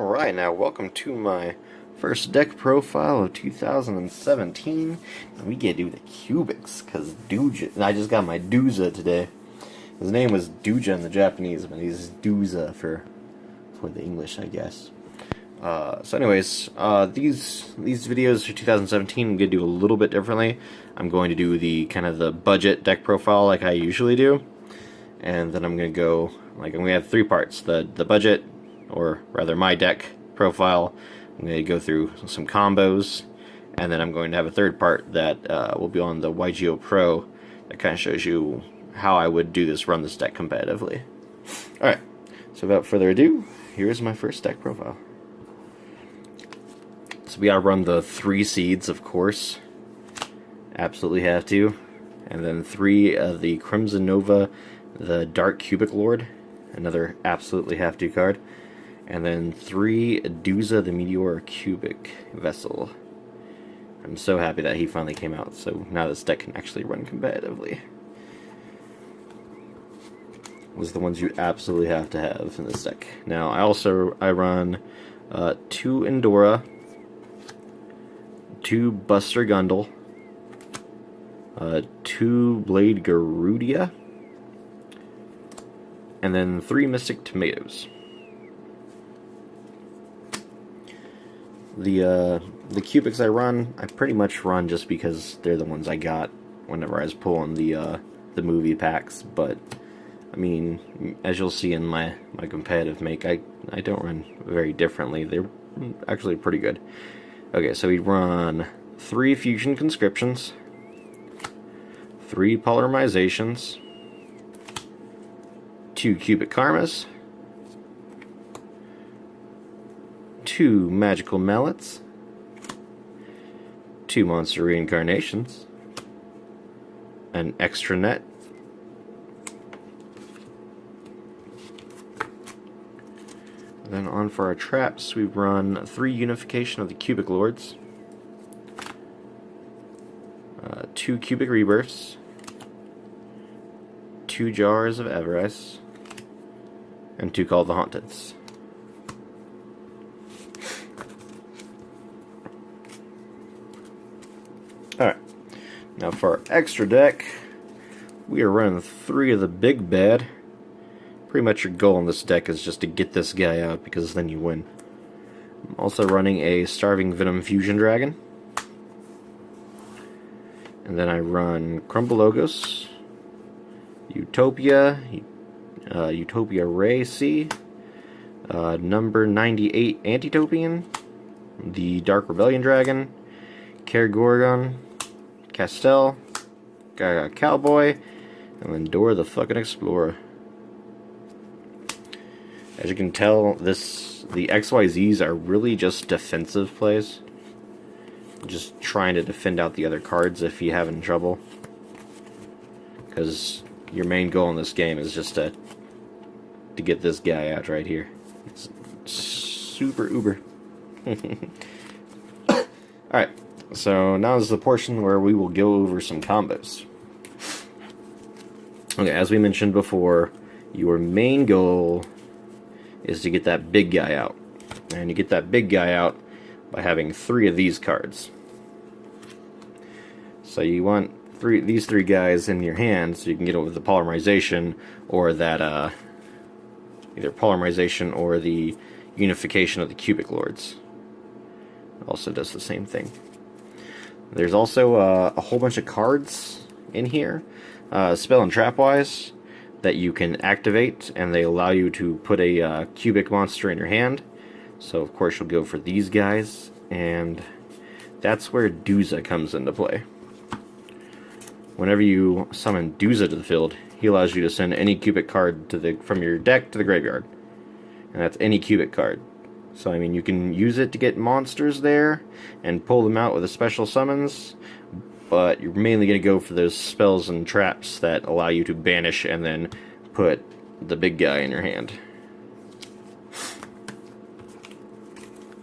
Alright, now welcome to my first deck profile of 2017. And we get to do the Cubics, because Duja, and I just got my Duza today. His name was Duja in the Japanese, but he's Duza for the English, I guess. So anyways, these videos for 2017 I'm going to do a little bit differently. I'm going to do the kind of the budget deck profile like I usually do. And then I'm going to go, I'm going to have three parts. The budget, or rather my deck profile. I'm going to go through some combos. And then I'm going to have a third part that will be on the YGO Pro that kind of shows you how I would run this deck competitively. Alright, so without further ado, here's my first deck profile. So we gotta run the 3 seeds, of course. Absolutely have to. And then 3 of the Crimson Nova, the Dark Cubic Lord. Another absolutely have to card. And then 3 Duza, the Meteor Cubic Vessel. I'm so happy that he finally came out, so now this deck can actually run competitively. Those are the ones you absolutely have to have in this deck. Now, I run 2 Endora, 2 Buster Gundle, 2 Blade Garudia, and then 3 Mystic Tomatoes. The Cubics I run, I pretty much run just because they're the ones I got whenever I was pulling the movie packs, but I mean, as you'll see in my competitive make, I don't run very differently. They're actually pretty good. Okay, so we run 3 Fusion Conscriptions, 3 Polarizations, 2 Cubic Karmas, 2 Magical Mallets, 2 Monster Reincarnations, an Extra Net, then on for our traps, we run 3 Unification of the Cubic Lords, 2 Cubic Rebirths, 2 Jars of Avarice, and 2 Call of the Haunteds. Alright, now for our extra deck, we are running 3 of the Big Bad. Pretty much your goal in this deck is just to get this guy out, because then you win. I'm also running a Starving Venom Fusion Dragon. And then I run Crumblogos, Utopia, Utopia Ray C, number 98 Antitopian, the Dark Rebellion Dragon, Kergorgon, Castell, Gaga Cowboy, and then Dora the fucking Explorer. As you can tell, the XYZs are really just defensive plays. Just trying to defend out the other cards if you're having trouble. Because your main goal in this game is just to get this guy out right here. It's super uber. Alright, so now is the portion where we will go over some combos. Okay, as we mentioned before, your main goal is to get that big guy out. And you get that big guy out by having 3 of these cards. So you want these 3 guys in your hand so you can get it with the Polymerization or that either Polymerization or the Unification of the Cubic Lords. It also does the same thing. There's also a whole bunch of cards in here, spell and trap wise, that you can activate, and they allow you to put a cubic monster in your hand. So of course you'll go for these guys, and that's where Duza comes into play. Whenever you summon Duza to the field, he allows you to send any cubic card from your deck to the graveyard. And that's any cubic card. So I mean, you can use it to get monsters there and pull them out with the special summons, but you're mainly going to go for those spells and traps that allow you to banish and then put the big guy in your hand.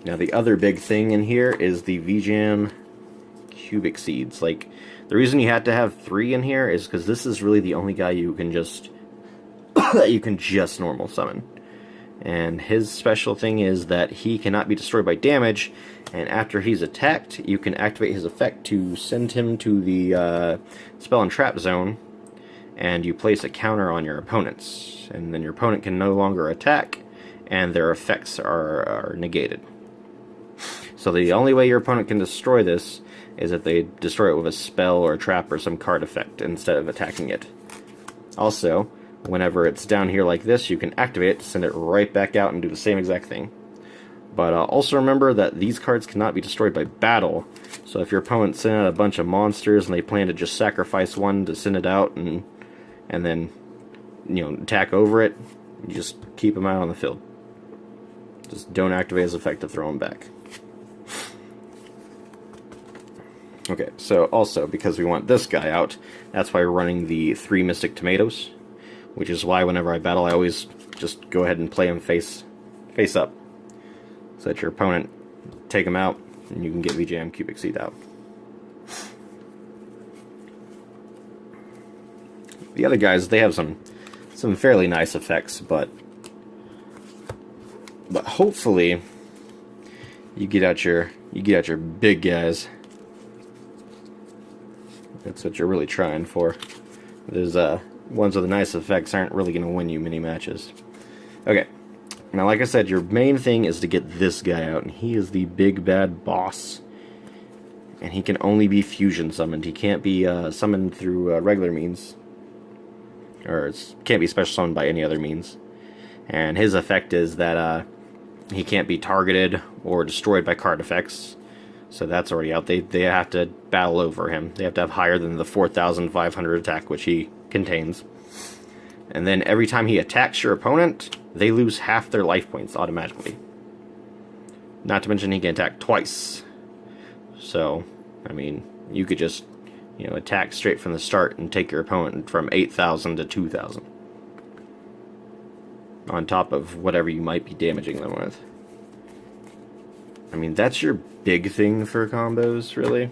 Now the other big thing in here is the VJam Cubic Seeds. Like, the reason you had to have 3 in here is because this is really the only guy you can just that you can just normal summon. And his special thing is that he cannot be destroyed by damage, and after he's attacked, you can activate his effect to send him to the spell and trap zone, and you place a counter on your opponents. And then your opponent can no longer attack, and their effects are negated. So the only way your opponent can destroy this is if they destroy it with a spell or a trap or some card effect instead of attacking it. Also, whenever it's down here like this, you can activate it to send it right back out and do the same exact thing. But also remember that these cards cannot be destroyed by battle. So if your opponent sent out a bunch of monsters and they plan to just sacrifice one to send it out and then, you know, attack over it, you just keep them out on the field. Just don't activate his effect to throw them back. Okay, so also, because we want this guy out, that's why we're running the 3 Mystic Tomatoes, which is why whenever I battle, I always just go ahead and play him face up, so that your opponent take him out, and you can get VJM Cubic Seed out. The other guys, they have some fairly nice effects, but hopefully you get out your big guys. That's what you're really trying for. There's ones with the nice effects aren't really going to win you many matches. Okay, now like I said, your main thing is to get this guy out, and he is the big bad boss. And he can only be fusion summoned. He can't be summoned through regular means, or can't be special summoned by any other means. And his effect is that he can't be targeted or destroyed by card effects. So that's already out. They have to battle over him. They have to have higher than the 4,500 attack, which he contains. And then every time he attacks your opponent, they lose half their life points automatically. Not to mention he can attack twice. So, I mean, you could just, you know, attack straight from the start and take your opponent from 8,000 to 2,000. On top of whatever you might be damaging them with. I mean, that's your big thing for combos, really.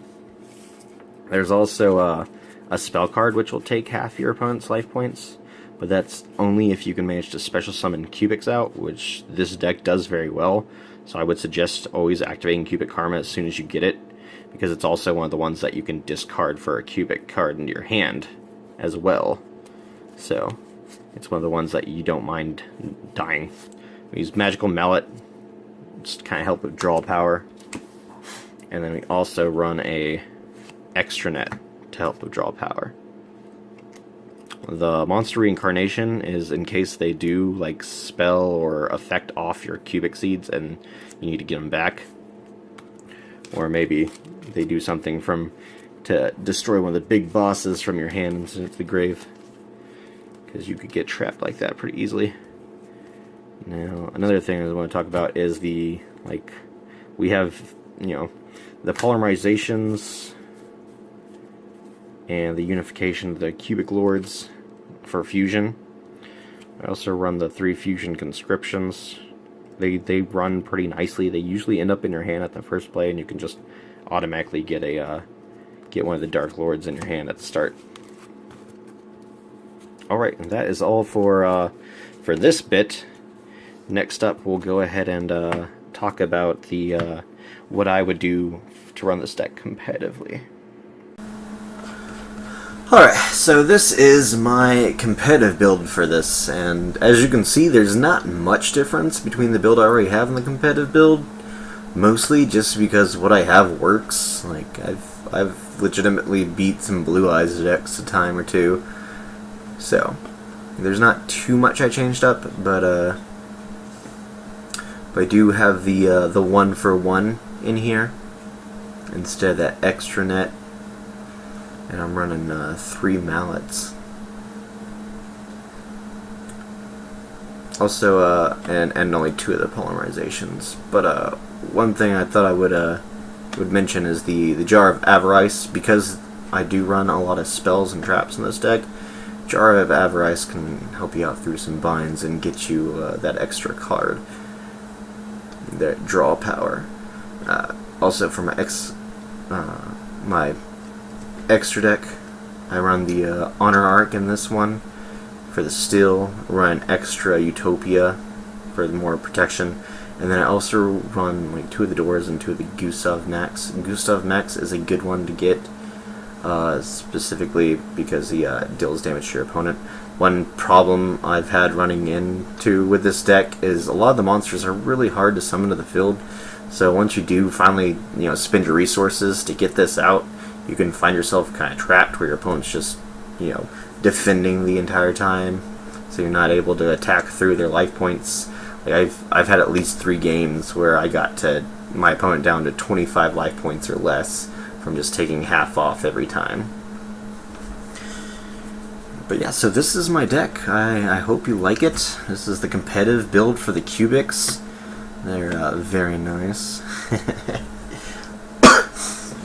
There's also a spell card which will take half your opponent's life points, but that's only if you can manage to special summon Cubics out, which this deck does very well. So I would suggest always activating Cubic Karma as soon as you get it, because it's also one of the ones that you can discard for a Cubic card into your hand as well. So it's one of the ones that you don't mind dying. We use Magical Mallet, just to kind of help with draw power. And then we also run a Extranet to help with draw power. The Monster Reincarnation is in case they do like spell or effect off your Cubic Seeds and you need to get them back. Or maybe they do something to destroy one of the big bosses from your hand and send it to the grave. Because you could get trapped like that pretty easily. Now, another thing I want to talk about is we have, you know, the polymerizations and the unification of the Cubic Lords for fusion. I also run the 3 fusion conscriptions. They run pretty nicely. They usually end up in your hand at the first play, and you can just automatically get one of the Dark Lords in your hand at the start. Alright, and that is all for this bit. Next up, we'll go ahead and talk about the what I would do to run this deck competitively. Alright, so this is my competitive build for this, and as you can see, there's not much difference between the build I already have and the competitive build. Mostly just because what I have works. Like, I've legitimately beat some Blue Eyes decks a time or two. So, there's not too much I changed up, but I do have the 1-for-1 in here instead of that Extranet, and I'm running 3 mallets. Also, and only 2 of the polymerizations. But one thing I thought I would mention is the Jar of Avarice, because I do run a lot of spells and traps in this deck. Jar of Avarice can help you out through some binds and get you that extra card, that draw power. Also, for my extra deck, I run the Honor Arc in this one. For the Steel, run extra Utopia for more protection. And then I also run like 2 of the Doors and 2 of the Gustav Mechs. Gustav Mechs is a good one to get, specifically because he deals damage to your opponent. One problem I've had running into with this deck is a lot of the monsters are really hard to summon to the field. So once you do finally, spend your resources to get this out, you can find yourself kind of trapped where your opponent's just, defending the entire time. So you're not able to attack through their life points. Like I've had at least 3 games where I got my opponent down to 25 life points or less from just taking half off every time. But yeah, so this is my deck. I hope you like it. This is the competitive build for the Cubics. They're very nice.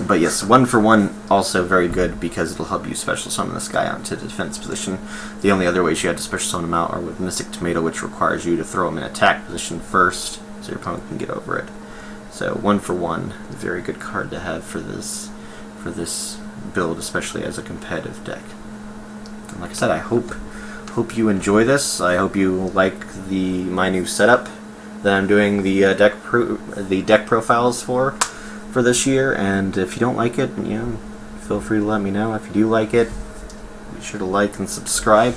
But yes, 1 for 1 also very good because it'll help you special summon this guy out into the defense position. The only other ways you have to special summon him out are with Mystic Tomato, which requires you to throw him in attack position first so your opponent can get over it. So 1 for 1, very good card to have for this build, especially as a competitive deck. And like I said, I hope you enjoy this. I hope you like my new setup that I'm doing the deck profiles for this year. And if you don't like it, feel free to let me know. If you do like it, be sure to like and subscribe.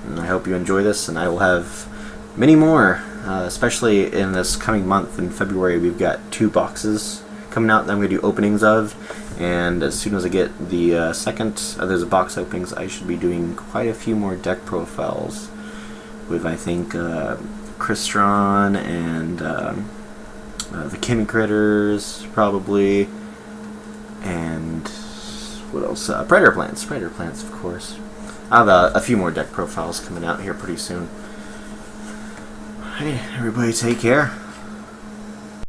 And I hope you enjoy this, and I will have many more, especially in this coming month. In February, we've got 2 boxes coming out that I'm going to do openings of. And as soon as I get the second of those box openings, I should be doing quite a few more deck profiles with, I think, Crystron and the Kin Critters, probably, and what else? Predator Plants, of course. I have a few more deck profiles coming out here pretty soon. Hey, everybody, take care.